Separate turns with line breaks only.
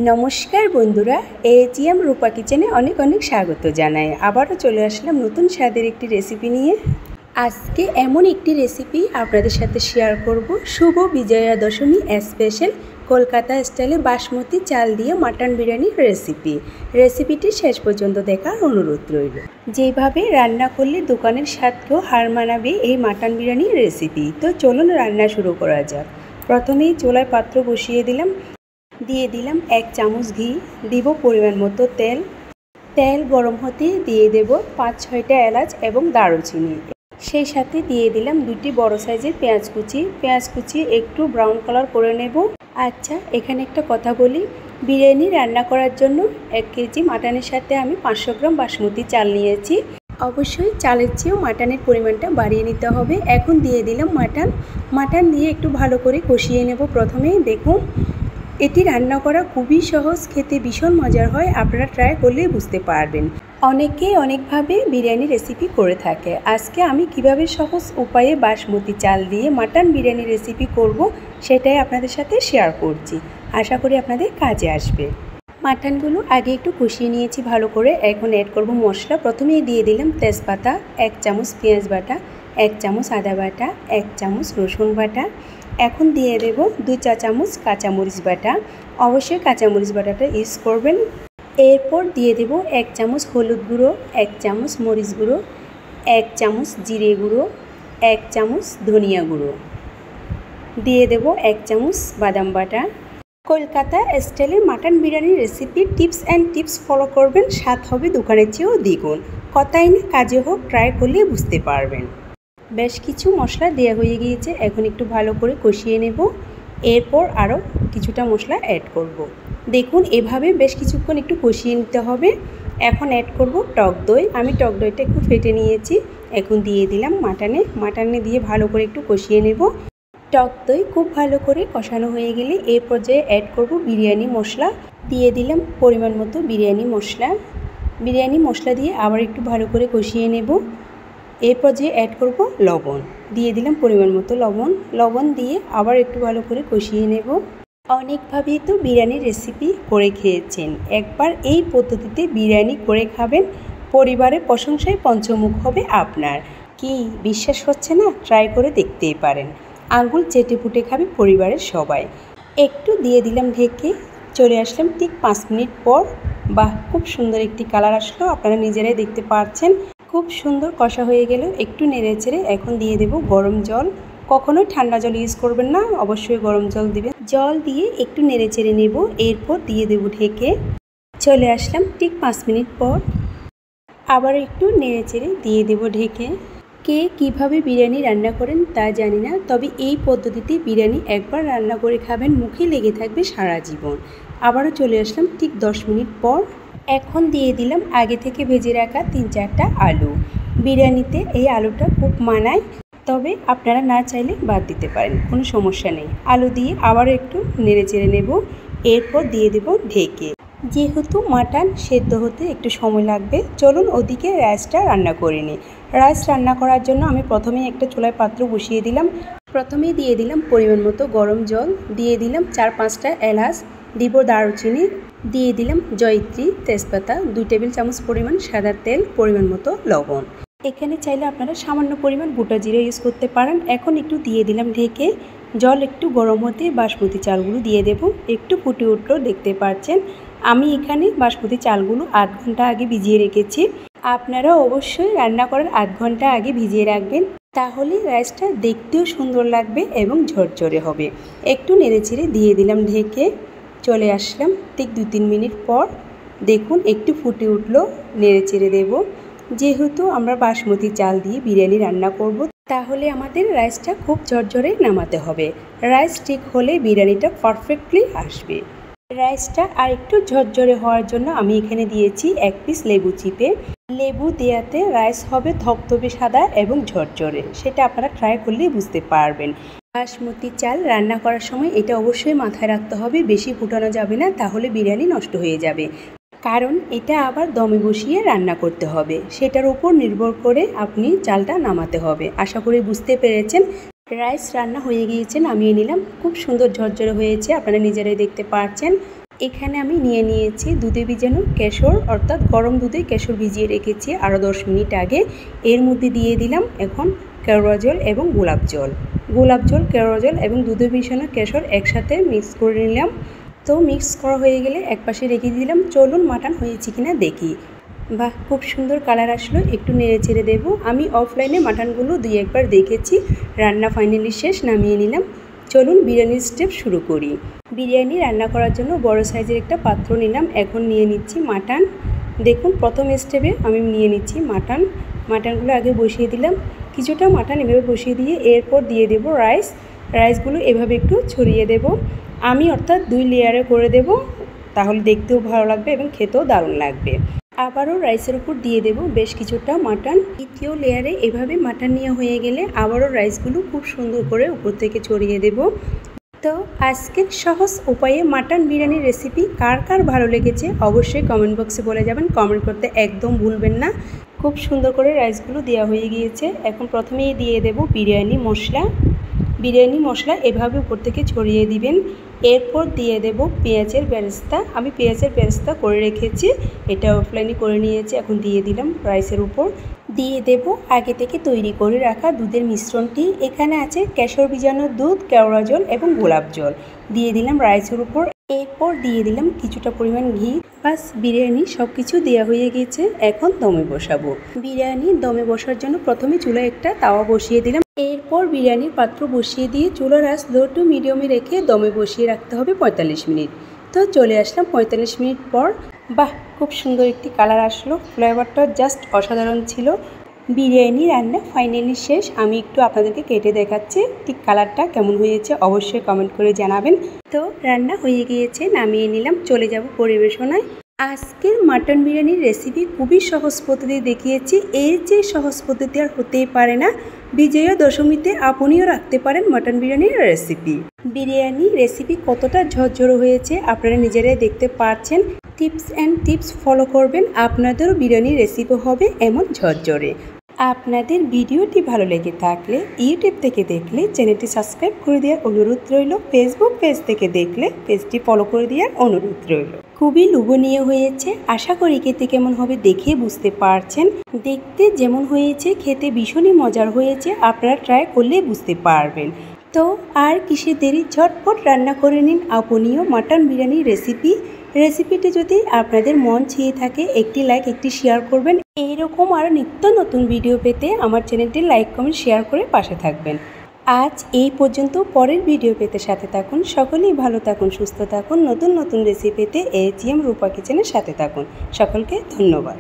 নমস্কার বন্ধুরা, এজিএম রূপা কিচেনে অনেক অনেক স্বাগত জানাই। আবারও চলে আসলাম নতুন স্বাদের একটি রেসিপি নিয়ে। আজকে এমন একটি রেসিপি আপনাদের সাথে শেয়ার করব, শুভ বিজয়া দশমী স্পেশাল কলকাতা স্টাইলে বাসমতি চাল দিয়ে মাটন বিরিয়ানির রেসিপিটি শেষ পর্যন্ত দেখার অনুরোধ রইল। যেভাবে রান্না করলে দোকানের স্বাদকেও হার মানাবে এই মাটন বিরিয়ানির রেসিপি। তো চলুন রান্না শুরু করা যাক। প্রথমেই চুলায় পাত্র বসিয়ে দিয়ে দিলাম 1 চামচ ঘি, দিব পরিমাণ মতো তেল গরম হতে দিয়ে দেব 5-6টা এলাচ এবং দারুচিনি। সেই সাথে দিয়ে দিলাম 2টি বড় সাইজের পেঁয়াজ কুচি একটু ব্রাউন কালার করে নেব। আচ্ছা, এখানে একটা কথা বলি, বিরিয়ানি রান্না করার জন্য 1 কেজি মাটনের সাথে আমি 500 গ্রাম বাসমতি চাল নিয়েছি। অবশ্যই চালের চেয়েও মাটনের পরিমাণটা বাড়িয়ে নিতে হবে। এখন দিয়ে দিলাম মাটন দিয়ে একটু ভালো করে কষিয়ে নেব। প্রথমেই দেখুন, এটি রান্না করা খুবই সহজ, খেতে ভীষণ মজার হয়। আপনারা ট্রাই করলেই বুঝতে পারবেন। অনেকে অনেকভাবে বিরিয়ানি রেসিপি করে থাকে। আজকে আমি কিভাবে সহজ উপায়ে বাসমতি চাল দিয়ে মাটন বিরিয়ানি রেসিপি করব, সেটাই আপনাদের সাথে শেয়ার করছি। আশা করি আপনাদের কাজে আসবে। মাটনগুলো আগে একটু কষিয়ে নিয়েছি ভালো করে। এখন অ্যাড করব মশলা। প্রথমেই দিয়ে দিলাম তেজপাতা, 1 চামচ পেঁয়াজ বাটা, 1 চামচ আদা বাটা, 1 চামচ রসুন বাটা। এখন দিয়ে দেব 2 চা চামচ কাঁচামরিচ বাটা। অবশ্যই কাঁচামরিচ বাটাটা ইউজ করবেন। এরপর দিয়ে দেব 1 চামচ হলুদ গুঁড়ো, 1 চামচ মরিচ গুঁড়ো, 1 চামচ জিরে গুঁড়ো, 1 চামচ ধনিয়া গুঁড়ো, দিয়ে দেব 1 চামচ বাদাম বাটা। কলকাতা স্টাইলের মাটন বিরিয়ানির রেসিপির টিপস ফলো করবেন, স্বাদ হবে দোকানের চেয়েও দ্বিগুণ। কথাই না কাজে হোক, ট্রাই করলে বুঝতে পারবেন। বেশ কিছু মশলা দেওয়া হয়ে গিয়েছে, এখন একটু ভালো করে কষিয়ে নেব। এরপর আরও কিছুটা মশলা অ্যাড করব। দেখুন, এভাবে বেশ কিছুক্ষণ একটু কষিয়ে নিতে হবে। এখন অ্যাড করব টক দই। আমি টক দইটা একটু ফেটে নিয়েছি। এখন দিয়ে দিলাম মাটনে দিয়ে ভালো করে একটু কষিয়ে নেব। টক দই খুব ভালো করে কষানো হয়ে গেলে এই পর্যায়ে অ্যাড করব বিরিয়ানি মশলা। দিয়ে দিলাম পরিমাণ মতো বিরিয়ানি মশলা দিয়ে আবার একটু ভালো করে কষিয়ে নেব। এই পর্যায়ে অ্যাড করব লবণ। দিয়ে দিলাম পরিমাণ মতো লবণ দিয়ে আবার একটু ভালো করে কষিয়ে নেব। অনেকভাবেই তো বিরিয়ানির রেসিপি করে খেয়েছেন, একবার এই পদ্ধতিতে বিরিয়ানি করে খাবেন, পরিবারের প্রশংসায় পঞ্চমুখ হবে আপনার। কি বিশ্বাস হচ্ছে না? ট্রাই করে দেখতেই পারেন। আঙুল চেটে পুটে খাবে পরিবারের সবাই। একটু দিয়ে দিলাম ঢেকে। চলে আসলাম ঠিক 5 মিনিট পর। বাহ, খুব সুন্দর একটি কালার আসলো, আপনারা নিজেরাই দেখতে পাচ্ছেন। খুব সুন্দর কষা হয়ে গেল। একটু নেড়ে চেড়ে এখন দিয়ে দেব গরম জল। কখনোই ঠান্ডা জল ইউজ করবেন না, অবশ্যই গরম জল দিবেন। জল দিয়ে একটু নেড়ে চেড়ে নেব। এরপর দিয়ে দেব ঢেকে। চলে আসলাম ঠিক 5 মিনিট পর। আবার একটু নেড়ে চেড়ে দিয়ে দেব ঢেকে। কে কীভাবে বিরিয়ানি রান্না করেন তা জানি না, তবে এই পদ্ধতিতে বিরিয়ানি একবার রান্না করে খাবেন, মুখে লেগে থাকবে সারা জীবন। আবারও চলে আসলাম ঠিক 10 মিনিট পর। এখন দিয়ে দিলাম আগে থেকে ভেজে রাখা 3-4টা আলু। বিরিয়ানিতে এই আলুটা খুব মানায়, তবে আপনারা না চাইলে বাদ দিতে পারেন, কোনো সমস্যা নেই। আলু দিয়ে আবার একটু নেড়ে চেড়ে নেব। এরপর দিয়ে দেব ঢেকে। যেহেতু মাটন সেদ্ধ হতে একটু সময় লাগবে, চলুন ওদিকে রাইসটা রান্না করে নিই। রাইস রান্না করার জন্য আমি প্রথমেই একটা চুলায় পাত্র বসিয়ে দিলাম। প্রথমেই দিয়ে দিলাম পরিমাণ মতো গরম জল, দিয়ে দিলাম 4-5টা এলাচ, দিব দারুচিনি, দিয়ে দিলাম জয়িত্রী, তেজপাতা, 2 টেবিল চামচ পরিমাণ সাদা তেল, পরিমাণ মতো লবণ। এখানে চাইলে আপনারা সামান্য পরিমাণ গোটা জিরা ইউজ করতে পারেন। এখন একটু দিয়ে দিলাম ঢেকে। জল একটু গরম হতে বাসমতি চালগুলো দিয়ে দেব। একটু ফুটে উঠলো, দেখতে পাচ্ছেন। আমি এখানে বাসমতি চালগুলো 8 ঘন্টা আগে ভিজিয়ে রেখেছি। আপনারা অবশ্যই রান্না করার 8 ঘন্টা আগে ভিজিয়ে রাখবেন, তাহলে রাইসটা দেখতেও সুন্দর লাগবে এবং ঝরঝরে হবে। একটু নেড়েচেড়ে দিয়ে দিলাম ঢেকে। চলে আসলাম ঠিক 2-3 মিনিট পর। দেখুন, একটু ফুটে উঠলো, নেড়েচেড়ে দেব। যেহেতু আমরা বাসমতি চাল দিয়ে বিরিয়ানি রান্না করব, তাহলে আমাদের রাইসটা খুব ঝরঝরে নামাতে হবে। রাইস ঠিক হলে বিরিয়ানিটা পারফেক্টলি আসবে। রাইসটা আর একটু ঝরঝরে হওয়ার জন্য আমি এখানে দিয়েছি 1 পিস লেবু চিপে। লেবু দেওয়াতে রাইস হবে ধবধবে সাদা এবং ঝরঝরে, সেটা আপনারা ট্রাই করলেই বুঝতে পারবেন। বাসমতি চাল রান্না করার সময় এটা অবশ্যই মাথায় রাখতে হবে, বেশি ফুটানো যাবে না, তাহলে বিরিয়ানি নষ্ট হয়ে যাবে। কারণ এটা আবার দমে বসিয়ে রান্না করতে হবে, সেটার উপর নির্ভর করে আপনি চালটা নামাতে হবে। আশা করি বুঝতে পেরেছেন। রাইস রান্না হয়ে গিয়েছে, নামিয়ে নিলাম। খুব সুন্দর ঝরঝরে হয়েছে, আপনারা নিজেরাই দেখতে পাচ্ছেন। এখানে আমি নিয়েছি দুধে ভিজানো কেশর, অর্থাৎ গরম দুধে কেশর ভিজিয়ে রেখেছি আরও 10 মিনিট আগে। এর মধ্যে দিয়ে দিলাম এখন কেওড়া জল এবং গোলাপ জল। গোলাপ জল, কেওড়া জল এবং দুধে ভিজানো কেশর একসাথে মিক্স করে নিলাম। তো মিক্স করা হয়ে গেলে একপাশে রেখে দিলাম। চলুন মাটন হয়েছে কিনা দেখি। বাহ, খুব সুন্দর কালার আসলো। একটু নেড়ে চেড়ে দেবো। আমি অফলাইনে মাটনগুলো 2-1 বার দেখেছি। রান্না ফাইনালি শেষ, নামিয়ে নিলাম। চলুন বিরিয়ানির স্টেপ শুরু করি। বিরিয়ানি রান্না করার জন্য বড় সাইজের একটা পাত্র নিলাম। এখন নিয়ে নিচ্ছি মাটন। দেখুন প্রথম স্টেপে আমি নিয়ে নিচ্ছি মাটনগুলো আগে বসিয়ে দিলাম। কিছুটা মাটন এভাবে বসিয়ে দিয়ে এরপর দিয়ে দেব রাইসগুলো এভাবে একটু ছড়িয়ে দেব আমি, অর্থাৎ 2 লেয়ারে করে দেব। তাহলে দেখতেও ভালো লাগবে এবং খেতেও দারুণ লাগবে। আবারও রাইসের উপর দিয়ে দেব বেশ কিছুটা মাটন। দ্বিতীয় লেয়ারে এভাবে মাটন নেওয়া হয়ে গেলে আবারও রাইসগুলো খুব সুন্দর করে উপর থেকে ছড়িয়ে দেব। তো আজকের সহজ উপায়ে মাটন বিরিয়ানির রেসিপি কার কার ভালো লেগেছে অবশ্যই কমেন্ট বক্সে বলে যাবেন। কমেন্ট করতে একদম ভুলবেন না। খুব সুন্দর করে রাইসগুলো দেওয়া হয়ে গিয়েছে। এখন প্রথমেই দিয়ে দেব বিরিয়ানি মশলা এভাবে উপর থেকে ছড়িয়ে দিবেন। এরপর দিয়ে দেব পেঁয়াজের বেরেস্তা। আমি পেঁয়াজের বেরেস্তা করে রেখেছি, এটা অফলাইনে করে নিয়েছি। এখন দিয়ে দিলাম রাইসের উপর। দিয়ে দেব আগে থেকে তৈরি করে রাখা দুধের মিশ্রণটি। এখানে আছে কেশর ভিজানো দুধ, কেওড়া জল এবং গোলাপ জল। দিয়ে দিলাম রাইসের উপর। এরপর দিয়ে দিলাম কিছুটা পরিমাণ ঘি। বাস, বিরিয়ানি সব কিছু দেওয়া হয়ে গেছে। এখন দমে বসাবো। বিরিয়ানি দমে বসার জন্য প্রথমে চুলায় একটা তাওয়া বসিয়ে দিলাম। এরপর বিরিয়ানির পাত্র বসিয়ে দিয়ে চুলার আঁচ লো টু মিডিয়ামে রেখে দমে বসিয়ে রাখতে হবে 45 মিনিট। তো চলে আসলাম 45 মিনিট পর। বাহ, খুব সুন্দর একটি কালার আসলো। ফ্লেভারটা জাস্ট অসাধারণ ছিল। বিরিয়ানি রান্না ফাইনালি শেষ। আমি একটু আপনাদেরকে কেটে দেখাচ্ছি ঠিক কালারটা কেমন হয়েছে, অবশ্যই কমেন্ট করে জানাবেন। তো রান্না হয়ে গিয়েছে, নামিয়ে নিলাম। চলে যাব পরিবেশনায়। আজকের মাটন বিরিয়ানির রেসিপি খুবই সহজ পদ্ধতি দেখিয়েছি। এর যে সহজ পদ্ধতি আর হতেই পারে না। বিজয়া দশমীতে আপনিও রাখতে পারেন মাটন বিরিয়ানির রেসিপি। বিরিয়ানি রেসিপি কতটা ঝরঝরে হয়েছে আপনারা নিজেরাই দেখতে পাচ্ছেন। টিপস ফলো করবেন, আপনাদেরও বিরিয়ানির রেসিপি হবে এমন ঝরঝরে। আপনাদের ভিডিওটি ভালো লেগে থাকলে ইউটিউব থেকে দেখলে চ্যানেলটি সাবস্ক্রাইব করে দেওয়ার অনুরোধ রইল। ফেসবুক পেজ থেকে দেখলে পেজটি ফলো করে দেওয়ার অনুরোধ রইল। খুবই লোভনীয় হয়েছে। আশা করি খেতে কেমন হবে দেখে বুঝতে পারছেন। দেখতে যেমন হয়েছে খেতে ভীষণই মজার হয়েছে। আপনারা ট্রাই করলে বুঝতে পারবেন। তো আর কিসে দেরি, ঝটপট রান্না করে নিন আপনিও মাটন বিরিয়ানির রেসিপিটি যদি আপনাদের মন চেয়ে থাকে একটি লাইক, একটি শেয়ার করবেন। এইরকম আরও নিত্য নতুন ভিডিও পেতে আমার চ্যানেলটি লাইক, কমেন্ট, শেয়ার করে পাশে থাকবেন। আজ এই পর্যন্ত। পরের ভিডিও পেতে সাথে থাকুন। সকলেই ভালো থাকুন, সুস্থ থাকুন। নতুন রেসিপি পেতে AGM রূপা কিচেনের সাথে থাকুন। সকলকে ধন্যবাদ।